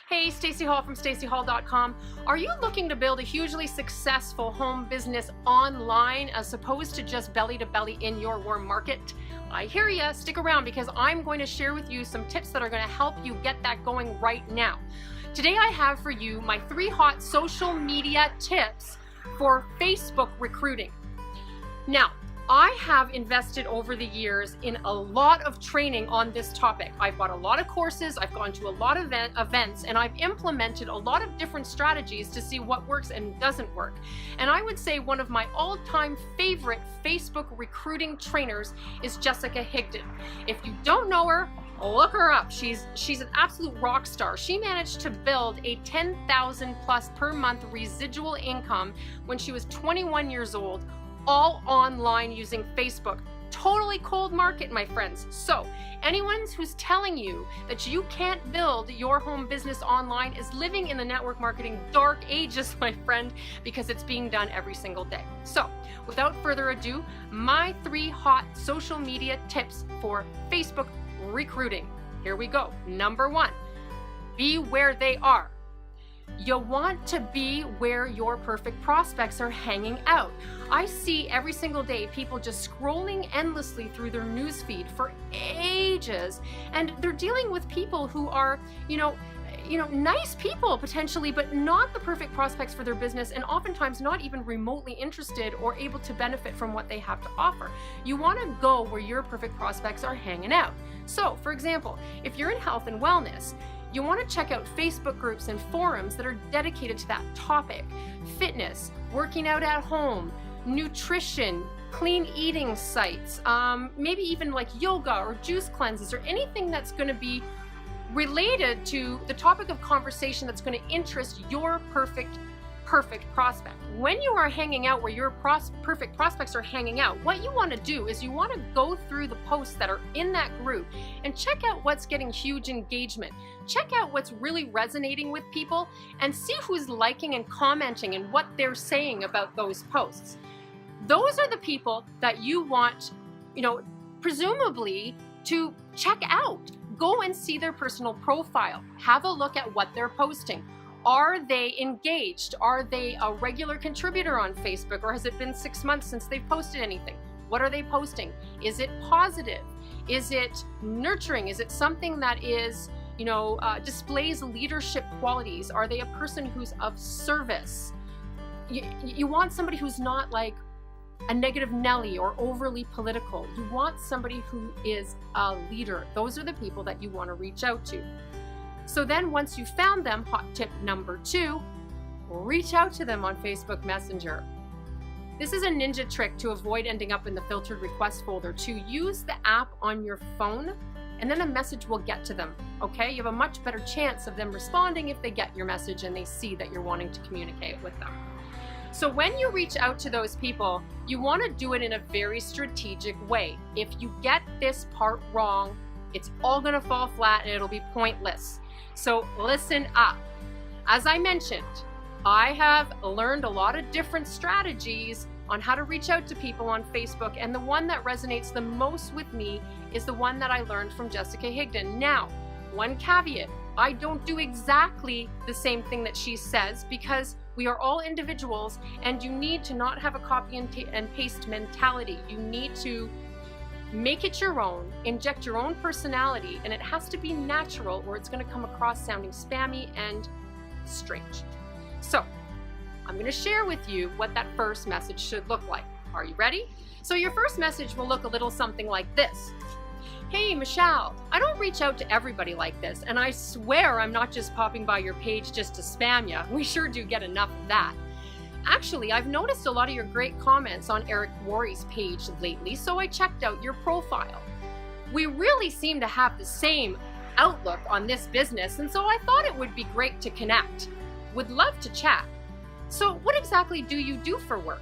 Hey, Stacey Hall from staceyhall.com. Are you looking to build a hugely successful home business online as opposed to just belly to belly in your warm market? I hear ya. Stick around because I'm going to share with you some tips that are going to help you get that going right now. Today I have for you my 3 hot social media tips for Facebook recruiting. Now, I have invested over the years in a lot of training on this topic. I've bought a lot of courses, I've gone to a lot of events, and I've implemented a lot of different strategies to see what works and doesn't work. And I would say one of my all-time favorite Facebook recruiting trainers is Jessica Higdon. If you don't know her, look her up. She's an absolute rock star. She managed to build a 10,000 plus per month residual income when she was 21 years old, all online using Facebook. Totally cold market, my friends. So anyone who's telling you that you can't build your home business online is living in the network marketing dark ages, my friend, because it's being done every single day. So without further ado, my 3 hot social media tips for Facebook recruiting. Here we go. Number 1, be where they are. You want to be where your perfect prospects are hanging out. I see every single day people just scrolling endlessly through their newsfeed for ages, and they're dealing with people who are, nice people potentially, but not the perfect prospects for their business, and oftentimes not even remotely interested or able to benefit from what they have to offer. You want to go where your perfect prospects are hanging out. So, for example, if you're in health and wellness, you want to check out Facebook groups and forums that are dedicated to that topic. Fitness, working out at home, nutrition, clean eating sites, maybe even like yoga or juice cleanses or anything that's going to be related to the topic of conversation that's going to interest your perfect prospect. When you are hanging out where your perfect prospects are hanging out, what you want to do is you want to go through the posts that are in that group and check out what's getting huge engagement. Check out what's really resonating with people and see who's liking and commenting and what they're saying about those posts. Those are the people that you want, presumably to check out. Go and see their personal profile. Have a look at what they're posting. Are they engaged? Are they a regular contributor on Facebook, or has it been 6 months since they've posted anything? What are they posting? Is it positive? Is it nurturing? Is it something that is, displays leadership qualities? Are they a person who's of service? You want somebody who's not like a negative Nelly or overly political. You want somebody who is a leader. Those are the people that you want to reach out to. So then once you found them, hot tip number 2, reach out to them on Facebook Messenger. This is a ninja trick to avoid ending up in the filtered request folder. To use the app on your phone, and then a message will get to them, okay? You have a much better chance of them responding if they get your message and they see that you're wanting to communicate with them. So when you reach out to those people, you want to do it in a very strategic way. If you get this part wrong, it's all going to fall flat and it'll be pointless. So listen up. As I mentioned, I have learned a lot of different strategies on how to reach out to people on Facebook, and the one that resonates the most with me is the one that I learned from Jessica Higdon. Now, one caveat, I don't do exactly the same thing that she says because we are all individuals and you need to not have a copy and paste mentality. You need to make it your own, inject your own personality, and it has to be natural or it's going to come across sounding spammy and strange. So I'm going to share with you what that first message should look like. Are you ready? So your first message will look a little something like this. Hey, Michelle, I don't reach out to everybody like this, and I swear I'm not just popping by your page just to spam you. We sure do get enough of that. Actually, I've noticed a lot of your great comments on Eric Worre's page lately, so I checked out your profile. We really seem to have the same outlook on this business, and so I thought it would be great to connect. Would love to chat. So what exactly do you do for work?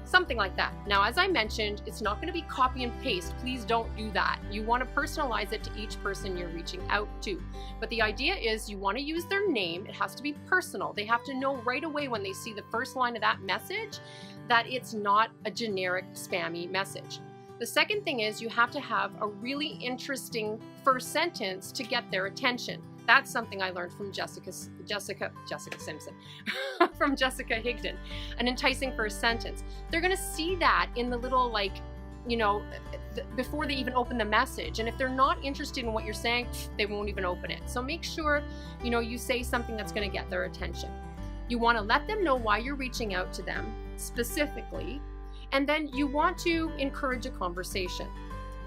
Something like that. Now, as I mentioned, it's not going to be copy and paste. Please don't do that. You want to personalize it to each person you're reaching out to. But the idea is you want to use their name. It has to be personal. They have to know right away when they see the first line of that message that it's not a generic spammy message. The second thing is you have to have a really interesting first sentence to get their attention. That's something I learned from Jessica Simpson, from Jessica Higdon, an enticing first sentence. They're going to see that in the little, like, you know, before they even open the message. And if they're not interested in what you're saying, they won't even open it. So make sure, you know, you say something that's going to get their attention. You want to let them know why you're reaching out to them specifically. And then you want to encourage a conversation.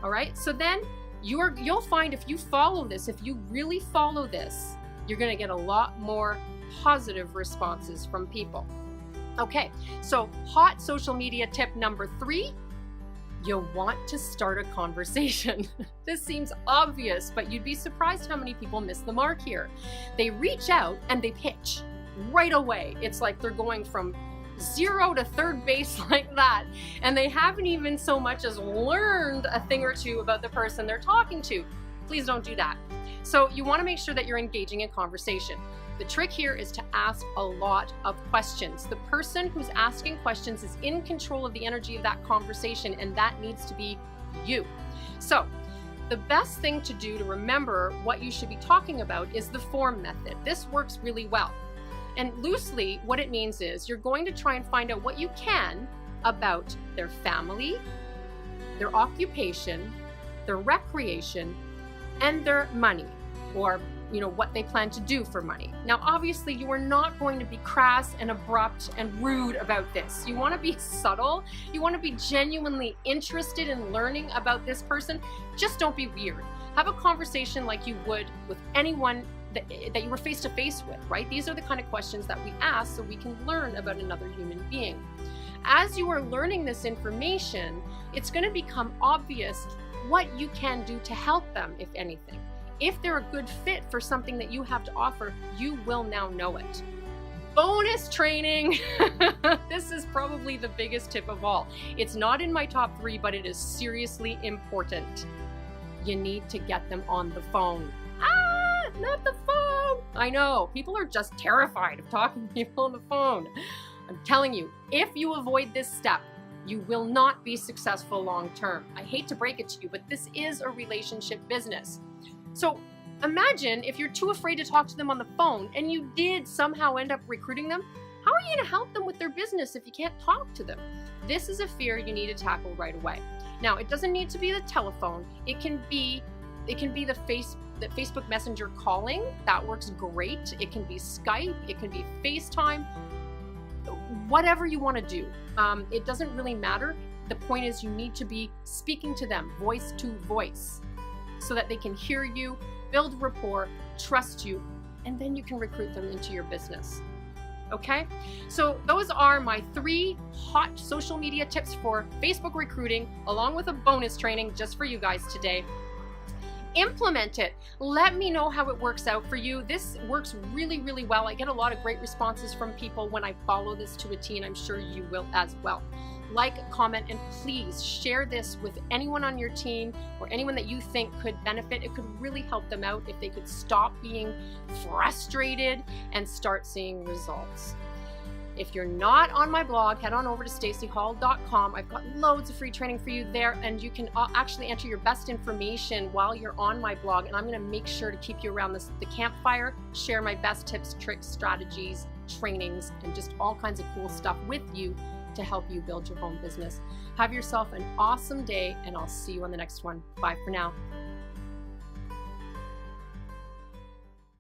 All right. So then you'll find, if you follow this, if you really follow this, you're going to get a lot more positive responses from people. Okay. So hot social media tip number 3, you want to start a conversation. This seems obvious, but you'd be surprised how many people miss the mark here. They reach out and they pitch right away. It's like they're going from 0 to third base like that, and they haven't even so much as learned a thing or two about the person they're talking to. Please don't do that. So you want to make sure that you're engaging in conversation. The trick here is to ask a lot of questions. The person who's asking questions is in control of the energy of that conversation, and that needs to be you. So the best thing to do to remember what you should be talking about is the F.O.R.M method. This works really well. And loosely, what it means is you're going to try and find out what you can about their family, their occupation, their recreation, and their money, or, you know, what they plan to do for money. Now, obviously, you are not going to be crass and abrupt and rude about this. You want to be subtle. You want to be genuinely interested in learning about this person. Just don't be weird. Have a conversation like you would with anyone that you were face to face with, right? These are the kind of questions that we ask so we can learn about another human being. As you are learning this information, it's going to become obvious what you can do to help them, if anything. If they're a good fit for something that you have to offer, you will now know it. Bonus training. This is probably the biggest tip of all. It's not in my top 3, but it is seriously important. You need to get them on the phone. Not the phone. I know, people are just terrified of talking to people on the phone. I'm telling you, if you avoid this step, you will not be successful long term. I hate to break it to you, but this is a relationship business. So imagine if you're too afraid to talk to them on the phone and you did somehow end up recruiting them. How are you going to help them with their business if you can't talk to them? This is a fear you need to tackle right away. Now, it doesn't need to be the telephone. It can be the Facebook Messenger calling. That works great. It can be Skype. It can be FaceTime. Whatever you want to do. It doesn't really matter. The point is you need to be speaking to them voice to voice so that they can hear you, build rapport, trust you, and then you can recruit them into your business. Okay? So those are my 3 hot social media tips for Facebook recruiting, along with a bonus training just for you guys today. Implement it. Let me know how it works out for you. This works really, really well. I get a lot of great responses from people when I follow this to a T, and I'm sure you will as well. Like, comment, and please share this with anyone on your team or anyone that you think could benefit. It could really help them out if they could stop being frustrated and start seeing results. If you're not on my blog, head on over to stacyhall.com. I've got loads of free training for you there, and you can actually enter your best information while you're on my blog, and I'm going to make sure to keep you around the campfire, share my best tips, tricks, strategies, trainings, and just all kinds of cool stuff with you to help you build your home business. Have yourself an awesome day, and I'll see you on the next one. Bye for now.